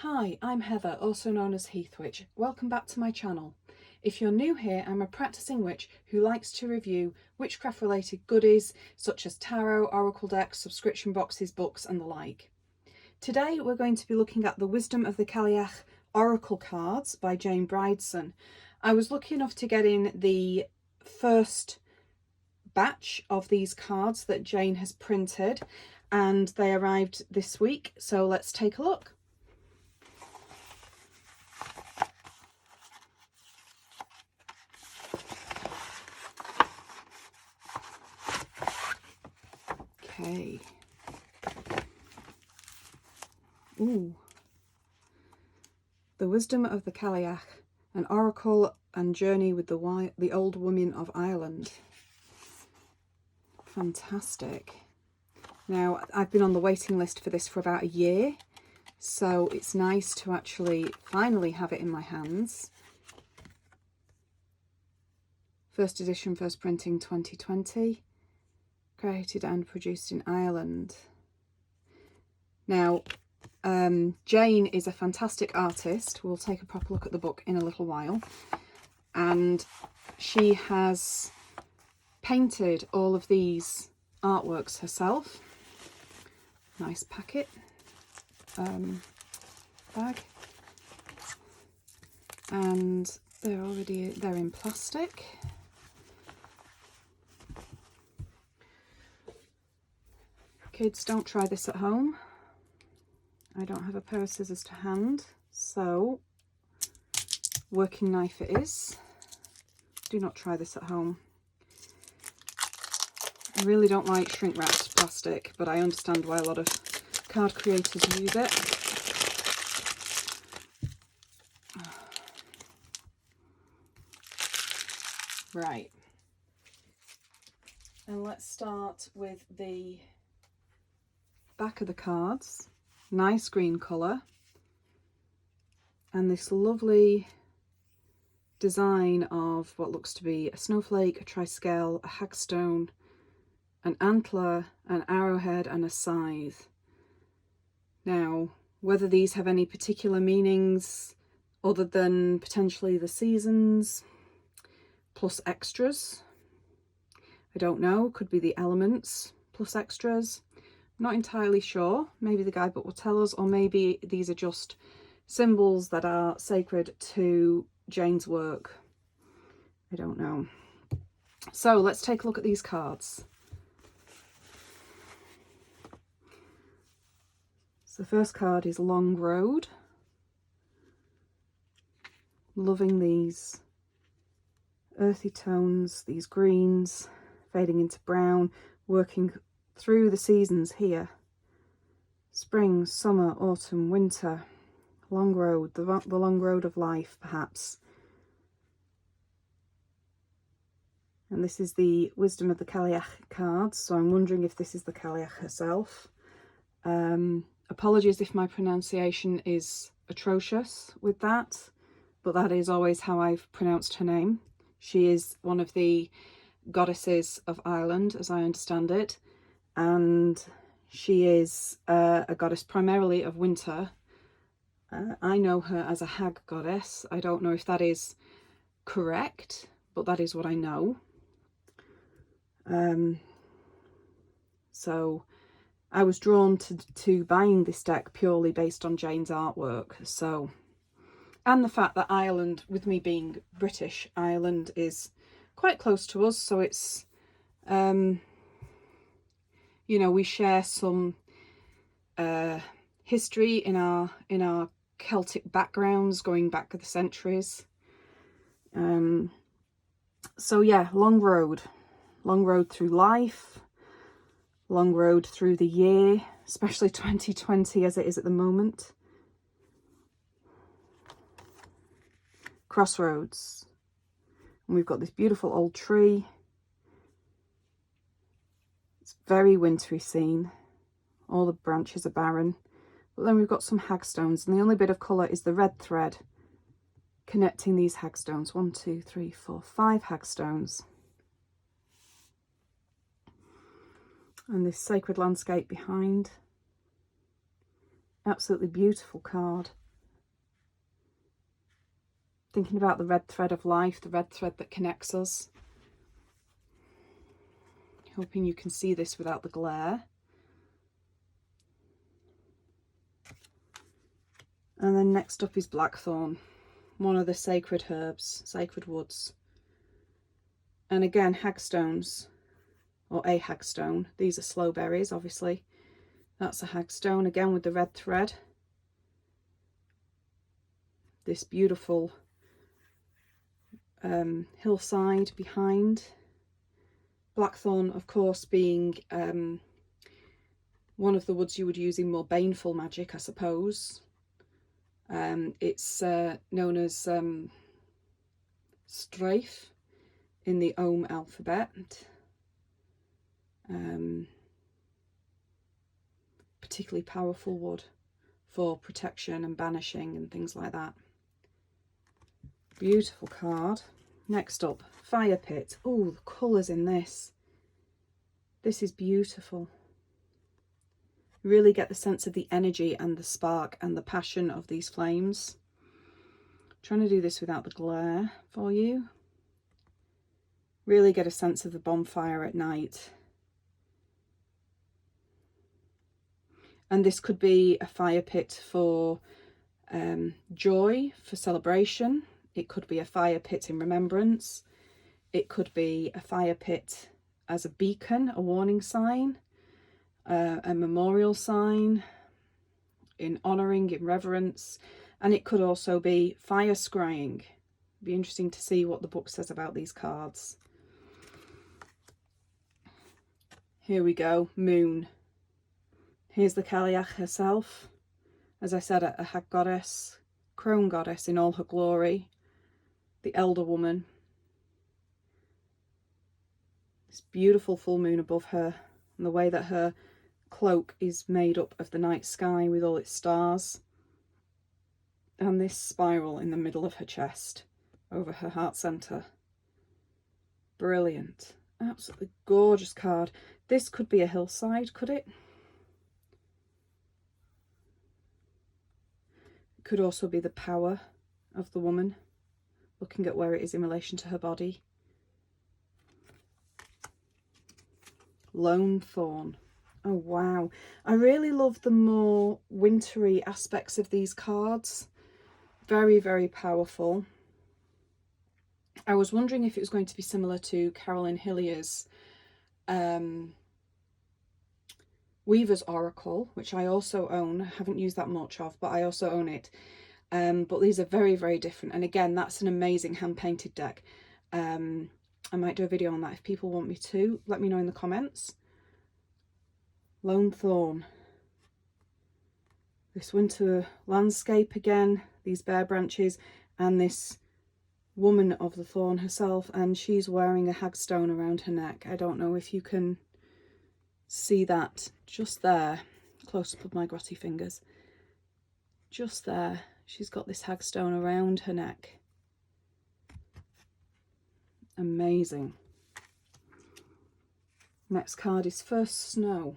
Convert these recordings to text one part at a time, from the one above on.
Hi, I'm Heather, also known as Heathwitch. Welcome back to my channel. If you're new here, I'm a practicing witch who likes to review witchcraft related goodies such as tarot, oracle decks, subscription boxes, books and the like. Today we're going to be looking at the Wisdom of the Cailleach Oracle cards by Jane Brideson. I was lucky enough to get in the first batch of these cards that Jane has printed and they arrived this week, so let's take a look. Okay. Ooh. The Wisdom of the Cailleach, an oracle and journey with the old women of Ireland. Fantastic. Now, I've been on the waiting list for this for about a year, so it's nice to actually finally have it in my hands. First edition, first printing 2020. Created and produced in Ireland. Now, Jane is a fantastic artist. We'll take a proper look at the book in a little while. And she has painted all of these artworks herself. Nice packet. Bag. And they're in plastic. Kids, don't try this at home. I don't have a pair of scissors to hand, so working knife it is. Do not try this at home. I really don't like shrink wrapped plastic, but I understand why a lot of card creators use it. Right. And let's start with the back of the cards. Nice green colour. And this lovely design of what looks to be a snowflake, a triskel, a hagstone, an antler, an arrowhead and a scythe. Now, whether these have any particular meanings other than potentially the seasons plus extras, I don't know. Could be the elements plus extras. Not entirely sure. Maybe the guidebook will tell us, or maybe these are just symbols that are sacred to Jane's work. I don't know. So let's take a look at these cards. So the first card is Long Road. Loving these earthy tones, these greens fading into brown, working through the seasons here. Spring, summer, autumn, winter. Long road, the long road of life, perhaps. And this is the Wisdom of the Cailleach cards, so I'm wondering if this is the Cailleach herself. Apologies if my pronunciation is atrocious with that, but that is always how I've pronounced her name. She is one of the goddesses of Ireland, as I understand it. And she is a goddess primarily of winter. I know her as a hag goddess. I don't know if that is correct, but that is what I know. So I was drawn to buying this deck purely based on Jane's artwork. So, and the fact that Ireland, with me being British, Ireland is quite close to us, so it's you know, we share some history in our Celtic backgrounds going back the centuries. So yeah, long road through life, long road through the year, especially 2020 as it is at the moment. Crossroads, and we've got this beautiful old tree. It's very wintry scene. All the branches are barren. But then we've got some hagstones, and the only bit of colour is the red thread connecting these hagstones. 1, 2, 3, 4, 5 hagstones. And this sacred landscape behind. Absolutely beautiful card. Thinking about the red thread of life, the red thread that connects us. Hoping you can see this without the glare. And then next up is Blackthorne, one of the sacred herbs, sacred woods. And again, hagstones, or a hagstone. These are sloe berries, obviously. That's a hagstone, again with the red thread. This beautiful hillside behind. Blackthorne, of course, being one of the woods you would use in more baneful magic, I suppose. It's known as strafe in the Ogham alphabet. Particularly powerful wood for protection and banishing and things like that. Beautiful card. Next up, fire pit. Oh, the colours in this. This is beautiful. Really get the sense of the energy and the spark and the passion of these flames. I'm trying to do this without the glare for you. Really get a sense of the bonfire at night. And this could be a fire pit for joy, for celebration. It could be a fire pit in remembrance. It could be a fire pit as a beacon, a warning sign, a memorial sign, in honouring, in reverence. And it could also be fire scrying. It'd be interesting to see what the book says about these cards. Here we go, Moon. Here's the Cailleach herself. As I said, a hag goddess, crone goddess in all her glory. The elder woman. This beautiful full moon above her, and the way that her cloak is made up of the night sky with all its stars. And this spiral in the middle of her chest, over her heart centre. Brilliant. Absolutely gorgeous card. This could be a hillside, could it? It could also be the power of the woman, looking at where it is in relation to her body. Lone Thorn. Oh wow, I really love the more wintry aspects of these cards. Very, very powerful. I was wondering if it was going to be similar to Carolyn Hillier's Weaver's Oracle, which I also own. I haven't used that much of, but I also own it. But these are very, very different. And again, that's an amazing hand-painted deck. I might do a video on that if people want me to. Let me know in the comments. Lone Thorn. This winter landscape again, these bare branches, and this woman of the thorn herself, and she's wearing a hagstone around her neck. I don't know if you can see that just there. Close up of my grotty fingers. Just there. She's got this hagstone around her neck. Amazing. Next card is First Snow.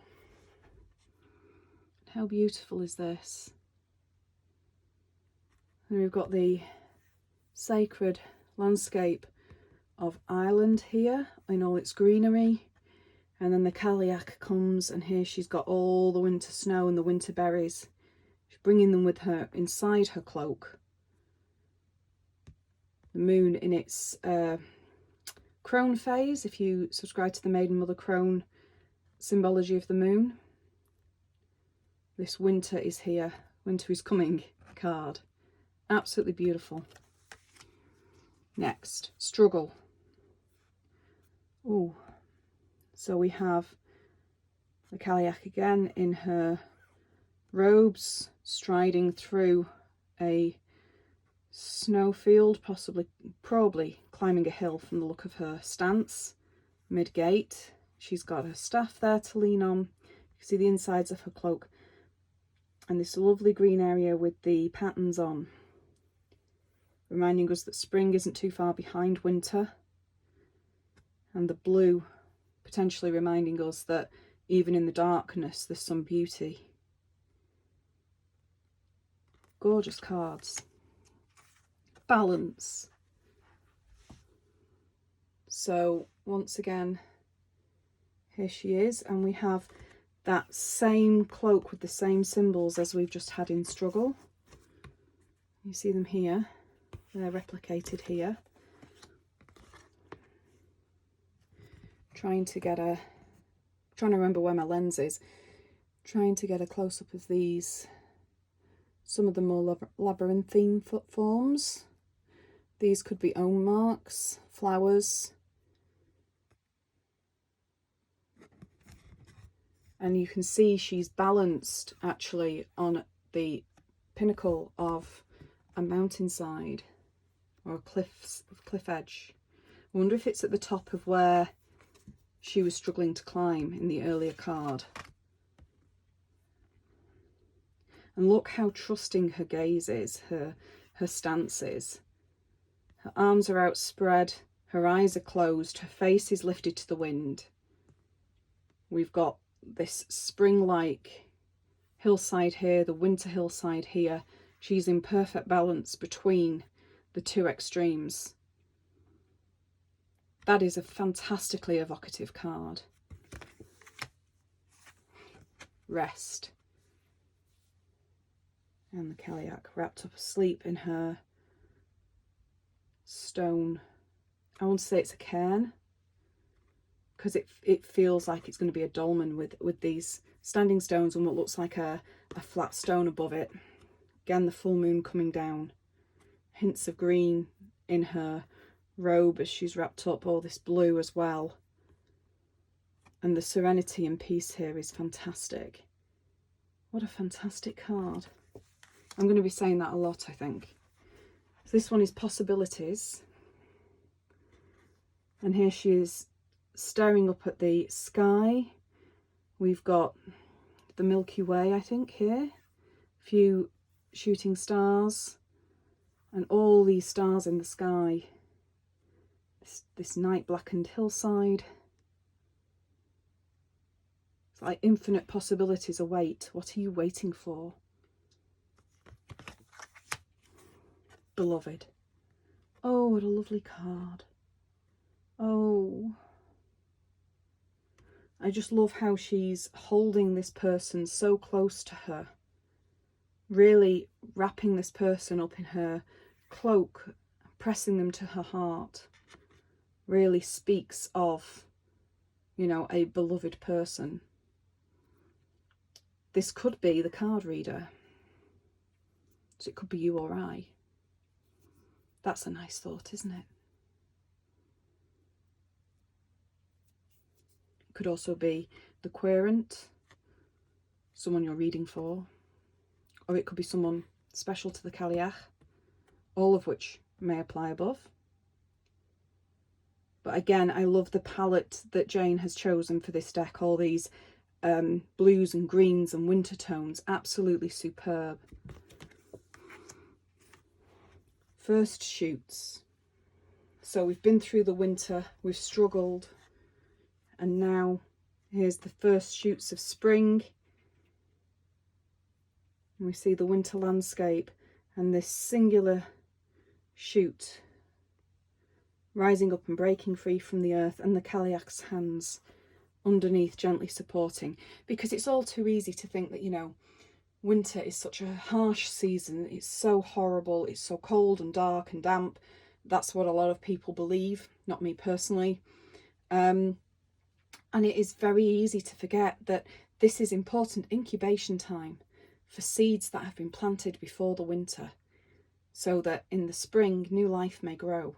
How beautiful is this? And we've got the sacred landscape of Ireland here in all its greenery. And then the Cailleach comes, and here she's got all the winter snow and the winter berries. She's bringing them with her inside her cloak. The moon in its crone phase, if you subscribe to the Maiden Mother Crone symbology of the moon. This winter is here, winter is coming card. Absolutely beautiful. Next, Struggle. Ooh. So we have the Cailleach again in her robes, striding through a snowfield, probably climbing a hill from the look of her stance, mid-gate. She's got her staff there to lean on. You can see the insides of her cloak. And this lovely green area with the patterns on, reminding us that spring isn't too far behind winter. And the blue potentially reminding us that even in the darkness there's some beauty. Gorgeous cards. balance. So once again, here she is, and we have that same cloak with the same symbols as we've just had in Struggle. You see them here, they're replicated here. Trying to remember where my lens is. Trying to get a close-up of these. Some of the more labyrinthine foot forms. These could be own marks, flowers. And you can see she's balanced actually on the pinnacle of a mountainside or a cliff edge. I wonder if it's at the top of where she was struggling to climb in the earlier card. And look how trusting her gaze is, her stance is. Her arms are outspread, her eyes are closed, her face is lifted to the wind. We've got this spring-like hillside here, the winter hillside here. She's in perfect balance between the two extremes. That is a fantastically evocative card. Rest. And the Cailleach wrapped up asleep in her stone. I want to say it's a cairn, because it feels like it's going to be a dolmen with these standing stones and what looks like a flat stone above it. Again, the full moon coming down. Hints of green in her robe as she's wrapped up, all this blue as well. And the serenity and peace here is fantastic. What a fantastic card. I'm going to be saying that a lot, I think. So this one is Possibilities. And here she is staring up at the sky. We've got the Milky Way, I think, here. A few shooting stars. And all these stars in the sky. This night blackened hillside. It's like infinite possibilities await. What are you waiting for? Beloved. Oh, what a lovely card. Oh. I just love how she's holding this person so close to her. Really wrapping this person up in her cloak, pressing them to her heart. Really speaks of, you know, a beloved person. This could be the card reader. So it could be you or I. That's a nice thought, isn't it? It could also be the querent, someone you're reading for, or it could be someone special to the Cailleach, all of which may apply above. But again, I love the palette that Jane has chosen for this deck, all these blues and greens and winter tones, absolutely superb. First shoots. So we've been through the winter, we've struggled, and now here's the first shoots of spring. And we see the winter landscape and this singular shoot rising up and breaking free from the earth, and the Cailleach's hands underneath gently supporting, because it's all too easy to think that, you know, winter is such a harsh season, it's so horrible, it's so cold and dark and damp. That's what a lot of people believe, not me personally. And it is very easy to forget that this is important incubation time for seeds that have been planted before the winter, so that in the spring new life may grow.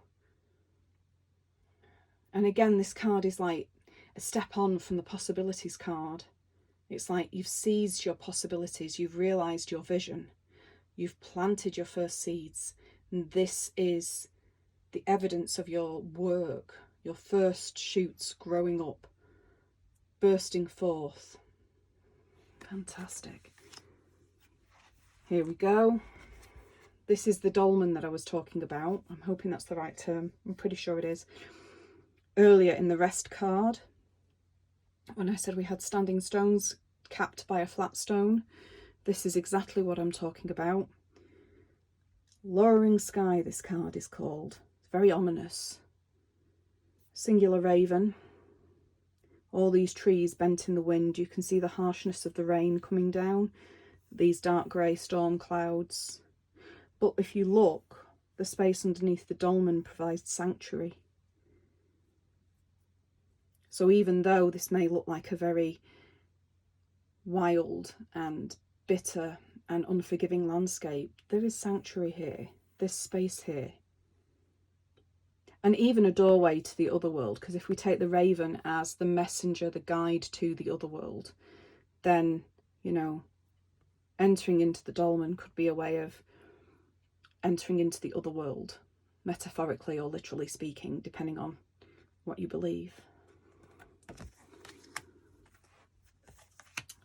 And again, this card is like a step on from the possibilities card. It's like you've seized your possibilities, you've realised your vision, you've planted your first seeds, and this is the evidence of your work, your first shoots growing up, bursting forth. Fantastic. Here we go. This is the dolmen that I was talking about. I'm hoping that's the right term. I'm pretty sure it is. Earlier in the rest card, when I said we had standing stones capped by a flat stone, this is exactly what I'm talking about. Lowering Sky, this card is called. It's very ominous. Singular raven. All these trees bent in the wind. You can see the harshness of the rain coming down. These dark grey storm clouds. But if you look, the space underneath the dolmen provides sanctuary. So even though this may look like a very wild and bitter and unforgiving landscape, there is sanctuary here, there's space here. And even a doorway to the other world, because if we take the raven as the messenger, the guide to the other world, then, you know, entering into the dolmen could be a way of entering into the other world, metaphorically or literally speaking, depending on what you believe.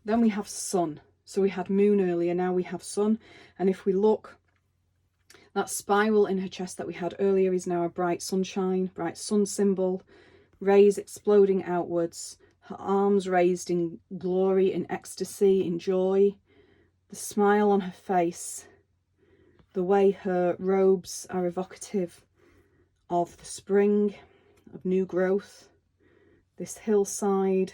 Then we have sun. So we had moon earlier, now we have sun. And if we look, that spiral in her chest that we had earlier is now a bright sunshine, bright sun symbol, rays exploding outwards, her arms raised in glory, in ecstasy, in joy, the smile on her face, the way her robes are evocative of the spring, of new growth, this hillside,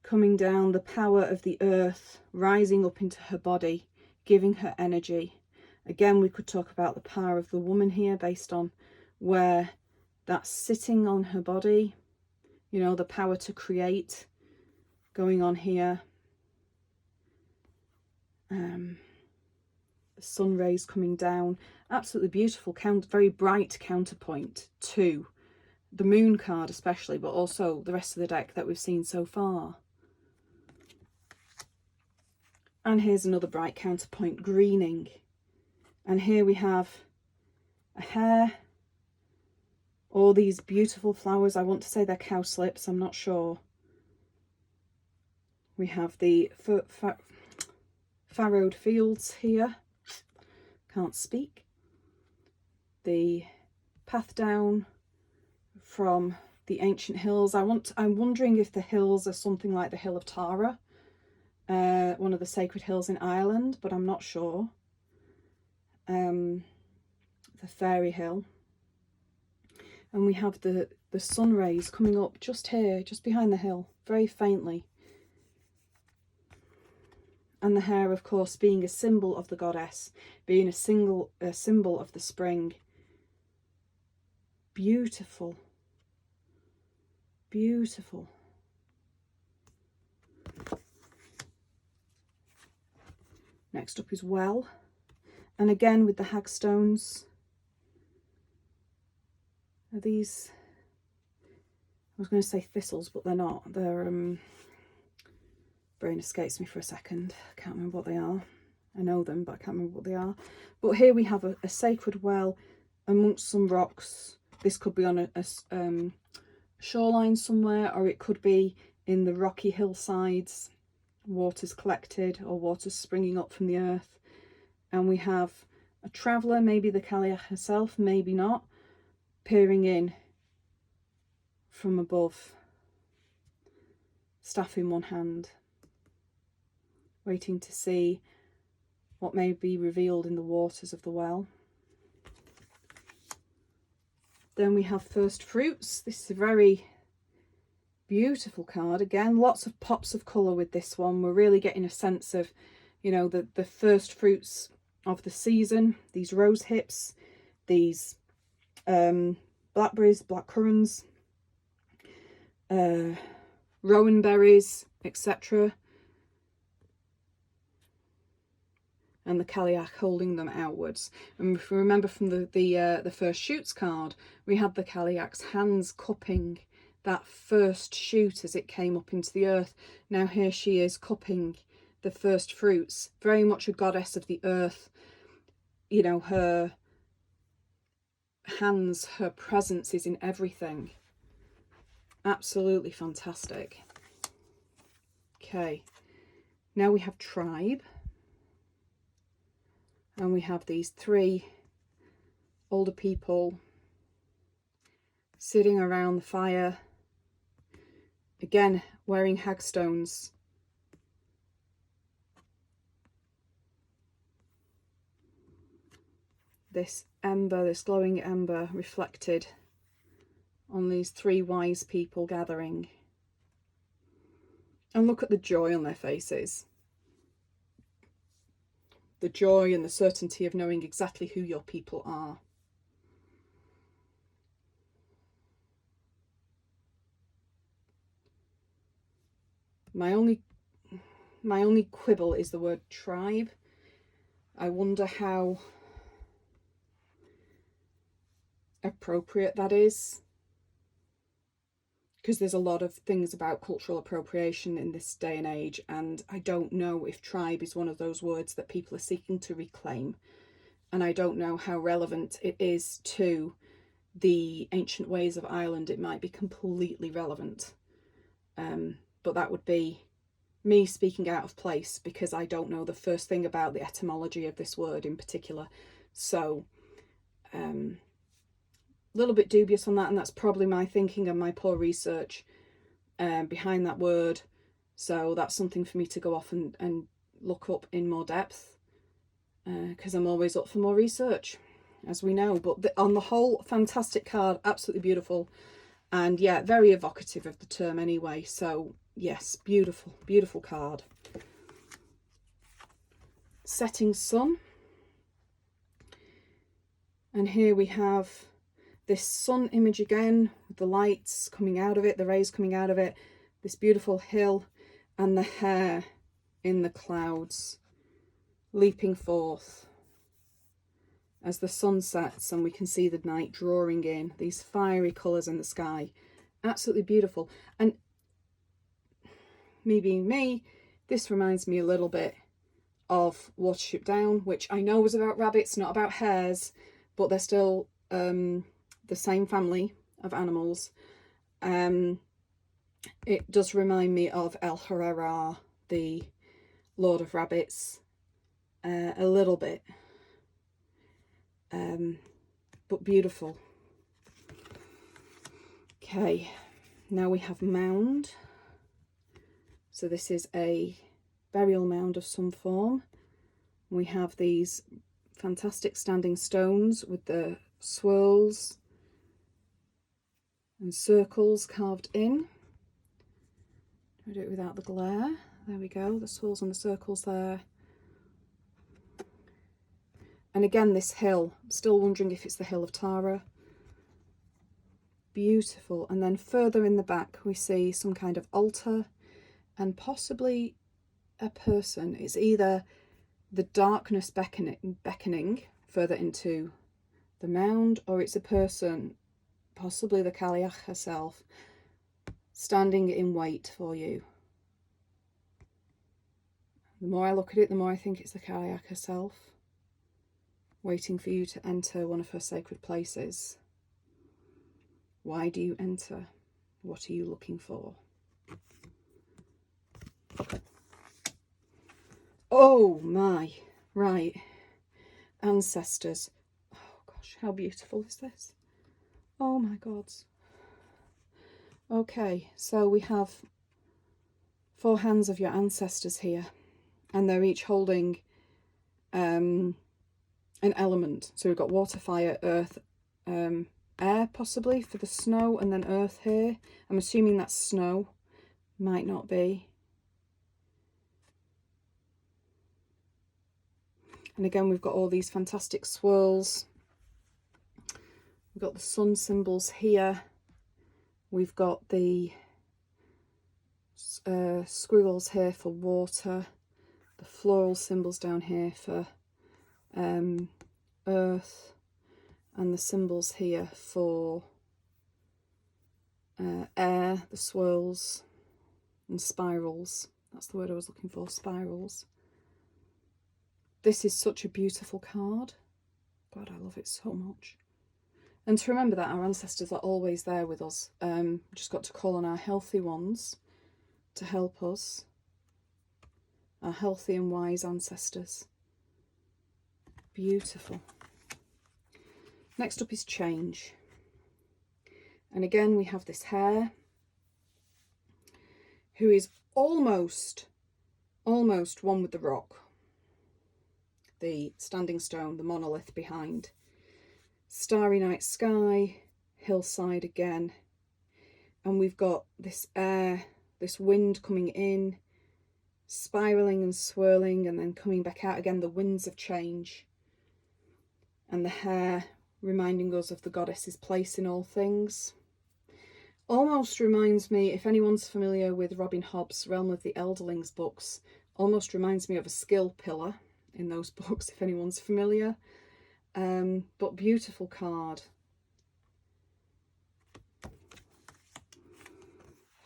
coming down, the power of the earth rising up into her body, giving her energy. Again, we could talk about the power of the woman here based on where that's sitting on her body. You know, the power to create going on here. The sun rays coming down. Absolutely beautiful, very bright counterpoint to the moon card especially, but also the rest of the deck that we've seen so far. And here's another bright counterpoint, greening. And here we have a hare, all these beautiful flowers. I want to say they're cowslips, I'm not sure. We have the farrowed fields here. Can't speak. The path down from the ancient hills. I'm wondering if the hills are something like the Hill of Tara. One of the sacred hills in Ireland, but I'm not sure. The Fairy Hill. And we have the sun rays coming up just here, just behind the hill, very faintly. And the hare, of course, being a symbol of the goddess, being a symbol of the spring. Beautiful. Beautiful. Next up is well, and again with the hagstones. Are these, I was going to say thistles, but they're not. They're, brain escapes me for a second. I can't remember what they are. I know them, but I can't remember what they are. But here we have a sacred well amongst some rocks. This could be on a shoreline somewhere, or it could be in the rocky hillsides. Waters collected or waters springing up from the earth, and we have a traveller, maybe the Cailleach herself, maybe not, peering in from above, staff in one hand, waiting to see what may be revealed in the waters of the well. Then we have first fruits. This is a very beautiful card. Again, lots of pops of colour with this one. We're really getting a sense of, you know, the first fruits of the season. These rose hips, these blackberries, blackcurrants, rowan berries, etc. And the Cailleach holding them outwards. And if we remember from the first shoots card, we had the Cailleach's hands cupping that first shoot as it came up into the earth. Now here she is cupping the first fruits, very much a goddess of the earth. You know, her hands, her presence is in everything. Absolutely fantastic. Okay, now we have tribe. And we have these three older people sitting around the fire, again wearing hagstones. this ember, this glowing ember reflected on these three wise people gathering. And look at the joy on their faces. The joy and the certainty of knowing exactly who your people are. My only quibble is the word tribe. I wonder how appropriate that is, because there's a lot of things about cultural appropriation in this day and age, and I don't know if tribe is one of those words that people are seeking to reclaim, and I don't know how relevant it is to the ancient ways of Ireland. It might be completely relevant, but that would be me speaking out of place, because I don't know the first thing about the etymology of this word in particular. So a little bit dubious on that, and that's probably my thinking and my poor research behind that word. So that's something for me to go off and look up in more depth, because I'm always up for more research, as we know. But on the whole, fantastic card, absolutely beautiful, and yeah, very evocative of the term anyway. So yes, beautiful, beautiful card. Setting sun. And here we have this sun image again, with the lights coming out of it, the rays coming out of it, this beautiful hill, and the hair in the clouds leaping forth as the sun sets, and we can see the night drawing in, these fiery colours in the sky. Absolutely beautiful. And me being me, this reminds me a little bit of Watership Down, which I know was about rabbits, not about hares, but they're still the same family of animals. It does remind me of El Herrera, the Lord of Rabbits, a little bit, but beautiful. Okay, now we have Mound. So this is a burial mound of some form. We have these fantastic standing stones with the swirls and circles carved in. I'll do it without the glare. There we go, the swirls and the circles there. And again, this hill, I'm still wondering if it's the Hill of Tara. Beautiful. And then further in the back we see some kind of altar and possibly a person. It's either the darkness beckoning further into the mound, or it's a person, possibly the Cailleach herself, standing in wait for you. The more I look at it, the more I think it's the Cailleach herself, waiting for you to enter one of her sacred places. Why do you enter? What are you looking for? Oh my, right. Ancestors. Oh gosh, how beautiful is this? Oh my gods. Okay, so we have 4 hands of your ancestors here, and they're each holding an element. So we've got water, fire, earth, air possibly for the snow, and then earth here. I'm assuming that's snow, might not be. And again, we've got all these fantastic swirls. We've got the sun symbols here. We've got the squiggles here for water. The floral symbols down here for earth. And the symbols here for air, the swirls and spirals. That's the word I was looking for, spirals. This is such a beautiful card. God, I love it so much. And to remember that our ancestors are always there with us. Just got to call on our healthy ones to help us. Our healthy and wise ancestors. Beautiful. Next up is change. And again, we have this hare who is almost one with the rock. The standing stone, the monolith behind. starry night sky, hillside again. And we've got this air, this wind coming in, spiraling and swirling, and then coming back out again, the winds of change. And the hair reminding us of the goddess's place in all things. Almost reminds me, if anyone's familiar with Robin Hobb's Realm of the Elderlings books, almost reminds me of a skill pillar in those books, if anyone's familiar. But beautiful card.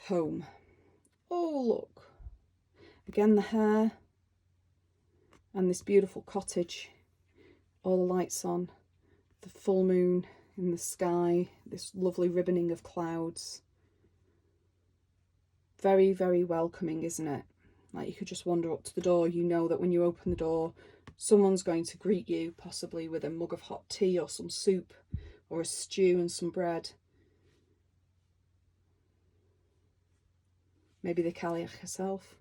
Home. Oh, look. Again, the hair. And this beautiful cottage. All the lights on. The full moon in the sky. This lovely ribboning of clouds. Very, very welcoming, isn't it? Like you could just wander up to the door. You know that when you open the door, someone's going to greet you, possibly with a mug of hot tea or some soup or a stew and some bread. Maybe the Cailleach herself.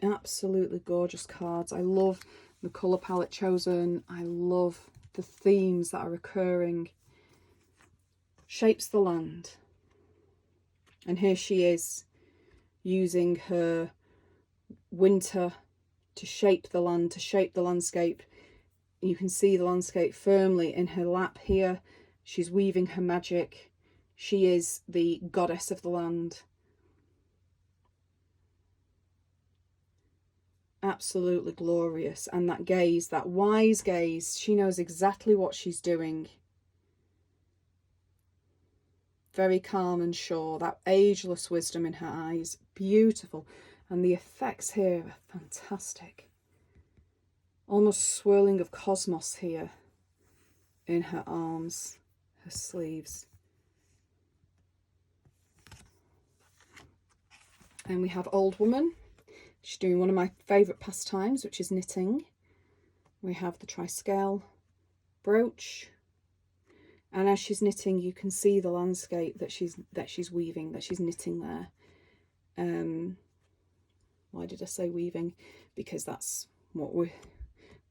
Absolutely gorgeous cards. I love the colour palette chosen. I love the themes that are recurring. Shapes the land. And here she is using her winter to shape the land, to shape the landscape. You can see the landscape firmly in her lap here. She's weaving her magic. She is the goddess of the land. Absolutely glorious. And that gaze, that wise gaze, she knows exactly what she's doing. Very calm and sure, that ageless wisdom in her eyes, beautiful. And the effects here are fantastic. Almost swirling of cosmos here in her arms, her sleeves. And we have Old Woman. She's doing one of my favourite pastimes, which is knitting. We have the triscale brooch. And as she's knitting, you can see the landscape that she's weaving, that she's knitting there. Why did I say weaving? Because that's what we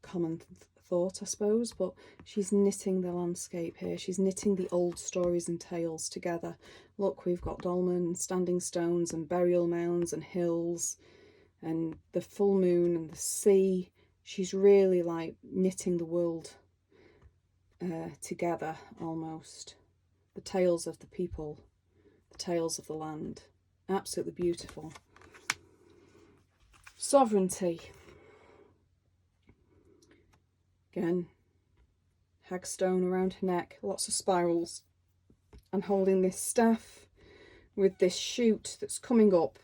common thought, I suppose. But she's knitting the landscape here. She's knitting the old stories and tales together. Look, we've got dolmen, standing stones, and burial mounds, and hills, and the full moon and the sea. She's really like knitting the world together almost. The tales of the people, the tales of the land. Absolutely beautiful. Sovereignty. Again, hagstone around her neck, lots of spirals, and holding this staff with this shoot that's coming up,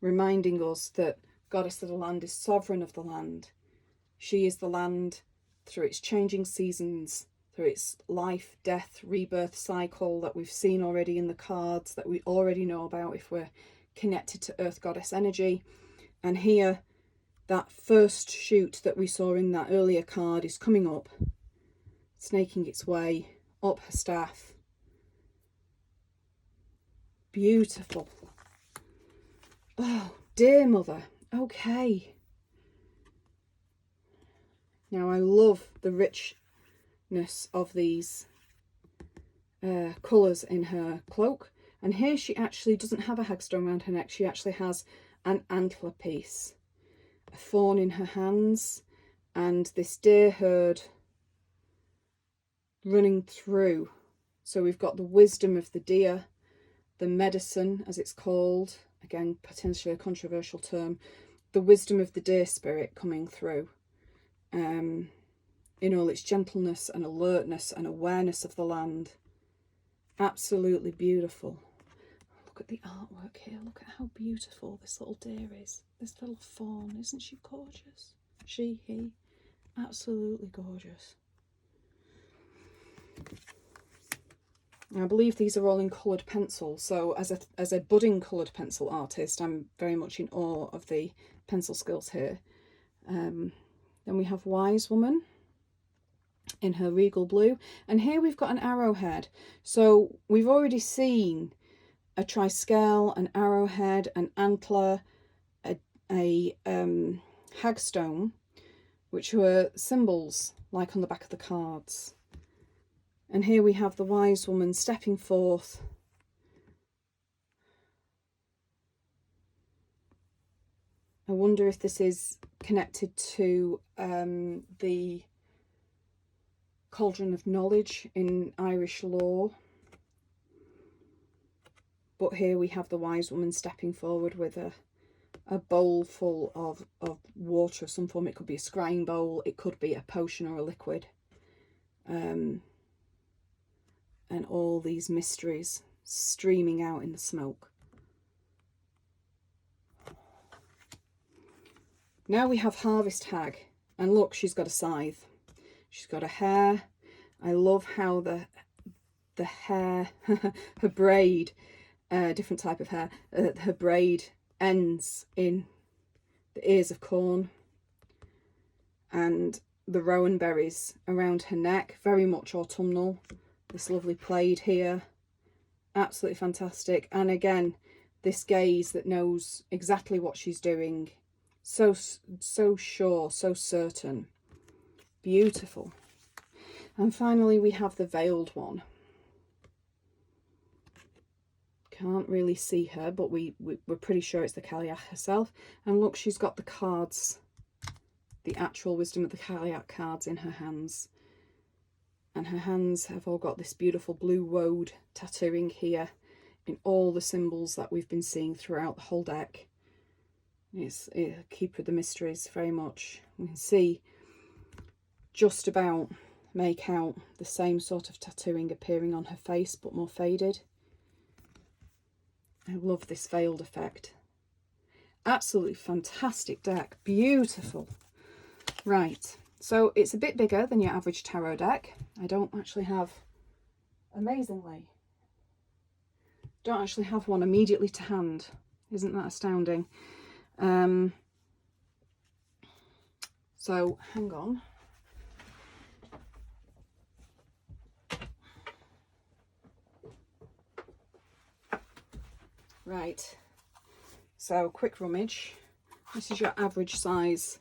reminding us that Goddess of the Land is sovereign of the land. She is the land through its changing seasons, through its life, death, rebirth cycle that we've seen already in the cards, that we already know about if we're connected to Earth Goddess energy. And here, that first shoot that we saw in that earlier card is coming up, snaking its way up her staff. Beautiful. Oh, dear mother. Okay. Now, I love the richness of these colours in her cloak. And here she actually doesn't have a hagstone around her neck. She actually has an antler piece, a fawn in her hands, and this deer herd running through. So we've got the wisdom of the deer, the medicine, as it's called, again, potentially a controversial term, the wisdom of the deer spirit coming through. In all its gentleness and alertness and awareness of the land. Absolutely beautiful. Look at the artwork here. Look at how beautiful this little deer is. This little fawn. Isn't she gorgeous? She, he. Absolutely gorgeous. And I believe these are all in coloured pencil. So as a budding coloured pencil artist, I'm very much in awe of the pencil skills here. Then we have Wise Woman in her regal blue. And here we've got an arrowhead. So we've already seen a triscale, an arrowhead, an antler, a hagstone which were symbols like on the back of the cards. And here we have the wise woman stepping forth. I wonder if this is connected to the cauldron of knowledge in Irish law. But here we have the wise woman stepping forward with a bowl full of water of some form. It could be a scrying bowl, it could be a potion or a liquid. And all these mysteries streaming out in the smoke. Now we have Harvest Hag, and look, she's got a scythe. She's got a hair. I love how the hair, her braid, different type of hair, her braid ends in the ears of corn, and the rowan berries around her neck, very much autumnal. This lovely plaid here, absolutely fantastic. And again, this gaze that knows exactly what she's doing. So sure, so certain. Beautiful. And finally we have the veiled one. Can't really see her, but we're pretty sure it's the Cailleach herself. And look, she's got the cards, the actual Wisdom of the Cailleach cards in her hands. And her hands have all got this beautiful blue woad tattooing here in all the symbols that we've been seeing throughout the whole deck. It's a keeper of the mysteries, very much. We can see just about make out the same sort of tattooing appearing on her face, but more faded. I love this veiled effect. Absolutely fantastic deck. Beautiful. Right, so it's a bit bigger than your average tarot deck. I don't actually have, amazingly, don't actually have one immediately to hand. Isn't that astounding? So hang on. Right, so quick rummage. This is your average size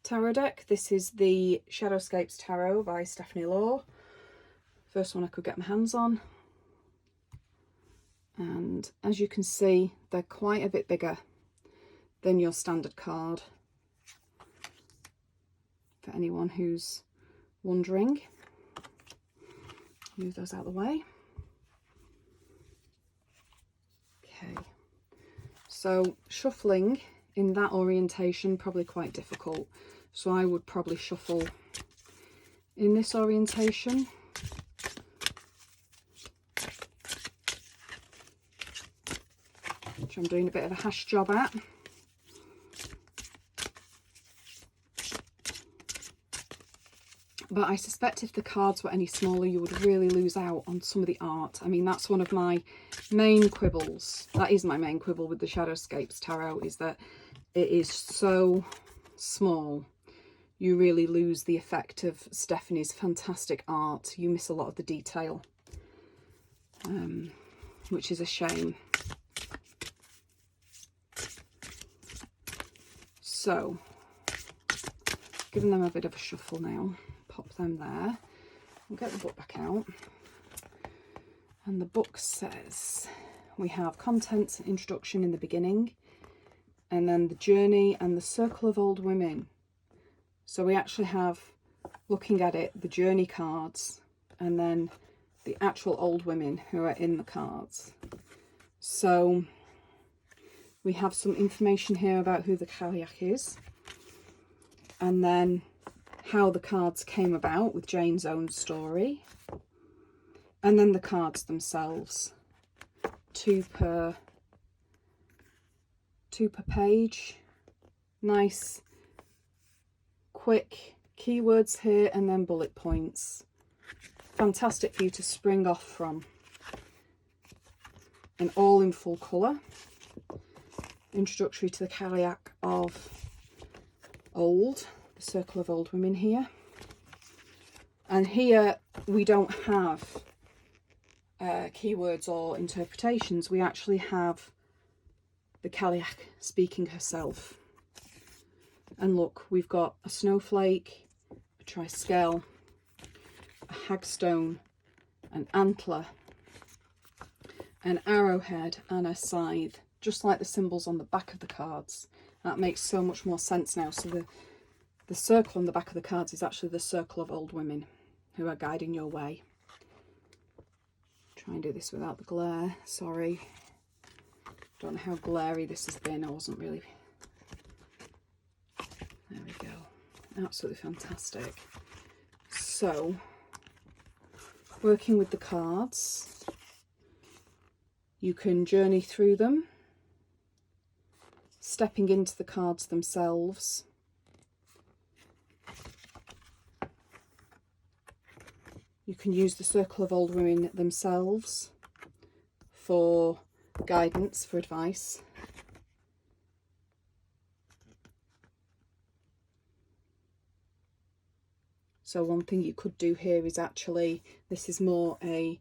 tarot deck. This is the Shadowscapes Tarot by Stephanie Law. First one I could get my hands on. And as you can see, they're quite a bit bigger than your standard card. For anyone who's wondering, move those out of the way. Okay, so shuffling in that orientation probably quite difficult, so I would probably shuffle in this orientation. Which I'm doing a bit of a hash job at. But I suspect if the cards were any smaller, you would really lose out on some of the art. I mean, that's one of my main quibbles. That is my main quibble with the Shadowscapes Tarot, is that it is so small. You really lose the effect of Stephanie's fantastic art. You miss a lot of the detail, which is a shame. So, giving them a bit of a shuffle now. Pop them there. We'll get the book back out. And the book says we have contents and introduction in the beginning, and then the journey and the circle of old women. So we actually have, looking at it, the journey cards and then the actual old women who are in the cards. So we have some information here about who the Cailleach is, and then how the cards came about with Jane's own story, and then the cards themselves, two per page. Nice quick keywords here, and then bullet points. Fantastic for you to spring off from, and all in full colour. Introductory to the Cailleach of Old, the circle of old women here. And here we don't have keywords or interpretations. We actually have the Cailleach speaking herself. And look, we've got a snowflake, a triskel, a hagstone, an antler, an arrowhead and a scythe, just like the symbols on the back of the cards. That makes so much more sense now. So the circle on the back of the cards is actually the circle of old women who are guiding your way. Try and do this without the glare, sorry. Don't know how glary this has been. I wasn't really... There we go. Absolutely fantastic. So, working with the cards, you can journey through them, stepping into the cards themselves. You can use the circle of old women themselves for guidance, for advice. So one thing you could do here is actually, this is more a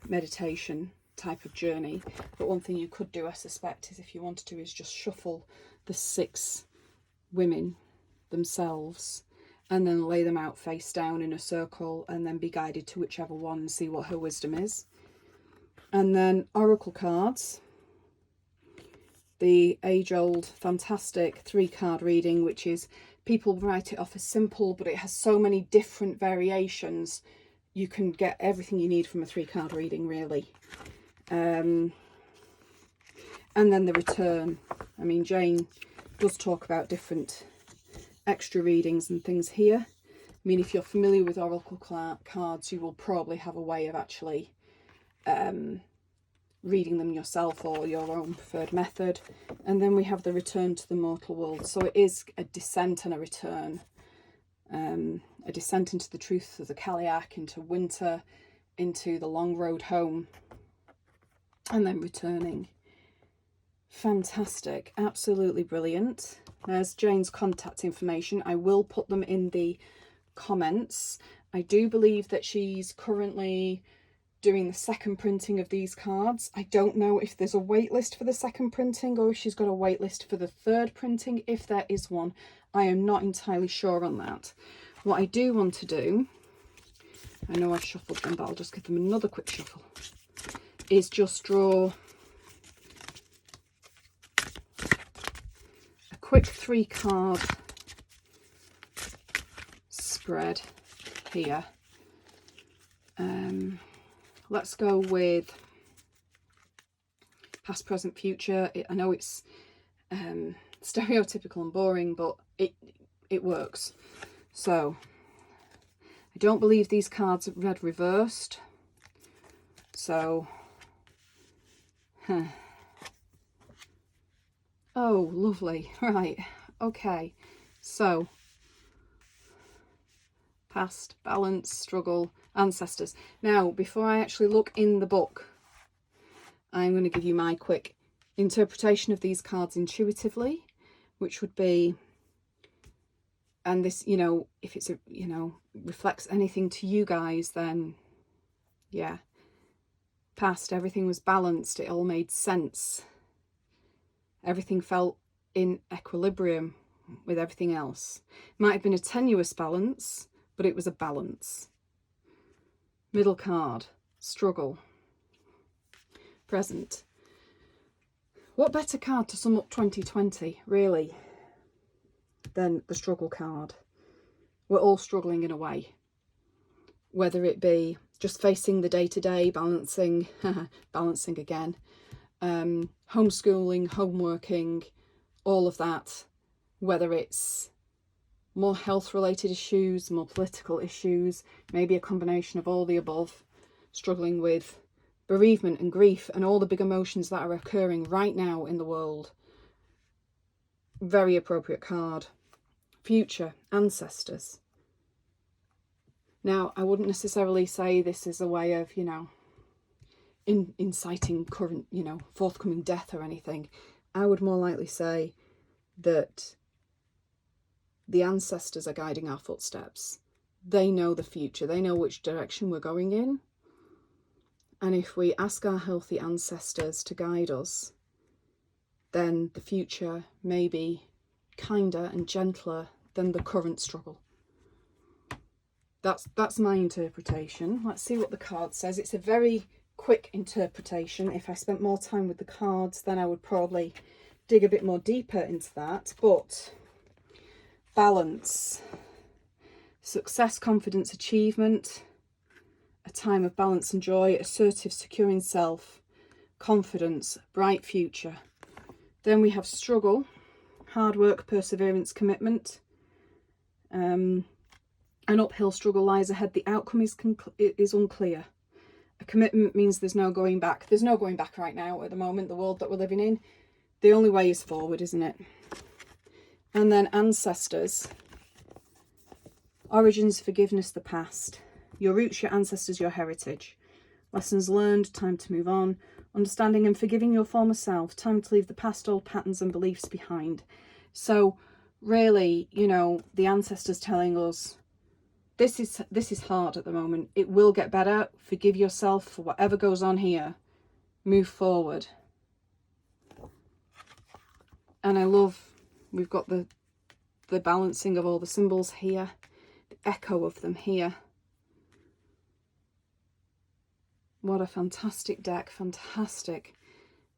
meditation type of journey, but one thing you could do, I suspect, is if you wanted to, is just shuffle the 6 women themselves and then lay them out face down in a circle and then be guided to whichever one and see what her wisdom is. And then oracle cards, the age-old fantastic 3-card reading, which is, people write it off as simple, but it has so many different variations. You can get everything you need from a 3-card reading, really. And then the return. I mean, Jane does talk about different extra readings and things here. I mean, if you're familiar with oracle cards, you will probably have a way of actually reading them yourself or your own preferred method. And then we have the return to the mortal world. So it is a descent and a return. A descent into the truth of the Cailleach, into winter, into the long road home, and then returning. Fantastic, absolutely brilliant. There's Jane's contact information. I will put them in the comments. I do believe that she's currently doing the 2nd printing of these cards. I don't know if there's a wait list for the 2nd printing or if she's got a wait list for the 3rd printing, if there is one. I am not entirely sure on that. What I do want to do, I know I've shuffled them, but I'll just give them another quick shuffle, is just draw a quick 3-card spread here. Let's go with past, present, future. I know it's stereotypical and boring, but it works. So I don't believe these cards are read reversed. So, oh, lovely. Right. Okay. So, past, balance, struggle, ancestors. Now, before I actually look in the book, I'm going to give you my quick interpretation of these cards intuitively, which would be, and this, you know, if it's, reflects anything to you guys, then yeah. Past, everything was balanced. It all made sense. Everything felt in equilibrium with everything else. It might have been a tenuous balance, but it was a balance. Middle card, struggle. Present. What better card to sum up 2020, really, than the struggle card? We're all struggling in a way. Whether it be just facing the day-to-day, balancing, balancing again, homeschooling, homeworking, all of that. Whether it's more health-related issues, more political issues, maybe a combination of all the above, struggling with bereavement and grief and all the big emotions that are occurring right now in the world. Very appropriate card. Future, ancestors. Now, I wouldn't necessarily say this is a way of, inciting current, forthcoming death or anything. I would more likely say that the ancestors are guiding our footsteps. They know the future. They know which direction we're going in. And if we ask our healthy ancestors to guide us, then the future may be kinder and gentler than the current struggle. That's my interpretation. Let's see what the card says. It's a very quick interpretation. If I spent more time with the cards, then I would probably dig a bit more deeper into that. But balance, success, confidence, achievement, a time of balance and joy, assertive, securing self, confidence, bright future. Then we have struggle, hard work, perseverance, commitment. An uphill struggle lies ahead. The outcome is unclear. A commitment means there's no going back. There's no going back right now at the moment, the world that we're living in. The only way is forward, isn't it? And then ancestors. Origins, forgiveness, the past. Your roots, your ancestors, your heritage. Lessons learned, time to move on. Understanding and forgiving your former self. Time to leave the past, old patterns and beliefs behind. So really, you know, the ancestors telling us, this is hard at the moment. It will get better. Forgive yourself for whatever goes on here. Move forward. And I love, we've got the balancing of all the symbols here. The echo of them here. What a fantastic deck. Fantastic.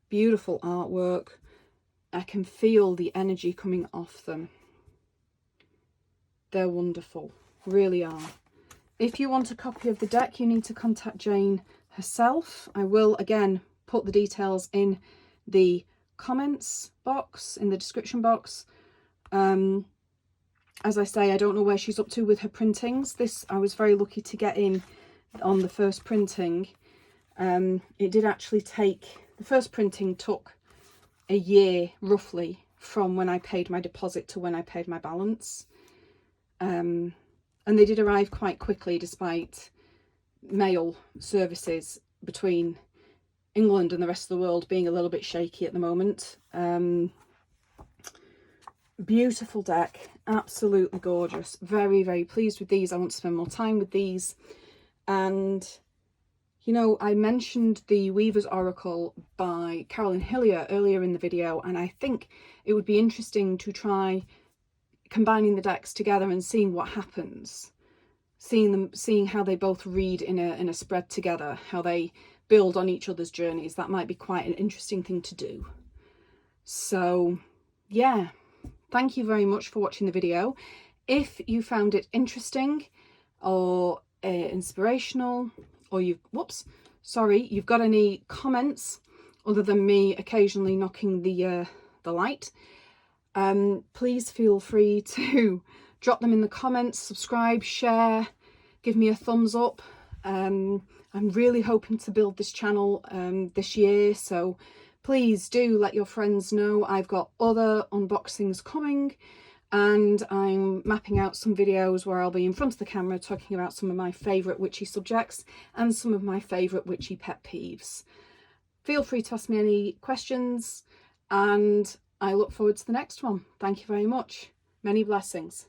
Beautiful artwork. I can feel the energy coming off them. They're wonderful. Really are. If you want a copy of the deck, you need to contact Jane herself. I will again put the details in the comments box, in the description box. As I say, I don't know where she's up to with her printings. This I was very lucky to get in on the first printing. It did actually take, the first printing took a year roughly from when I paid my deposit to when I paid my balance. And they did arrive quite quickly despite mail services between England and the rest of the world being a little bit shaky at the moment. Beautiful deck, absolutely gorgeous. Very, very pleased with these. I want to spend more time with these. And, you know, I mentioned the Weaver's Oracle by Carolyn Hillier earlier in the video, and I think it would be interesting to try combining the decks together and seeing what happens, seeing how they both read in a spread together, how they build on each other's journeys. That might be quite an interesting thing to do. So yeah, thank you very much for watching the video. If you found it interesting or inspirational, or you've got any comments other than me occasionally knocking the light, please feel free to drop them in the comments, subscribe, share, give me a thumbs up. I'm really hoping to build this channel this year, so please do let your friends know. I've got other unboxings coming, and I'm mapping out some videos where I'll be in front of the camera talking about some of my favourite witchy subjects and some of my favourite witchy pet peeves. Feel free to ask me any questions, and I look forward to the next one. Thank you very much. Many blessings.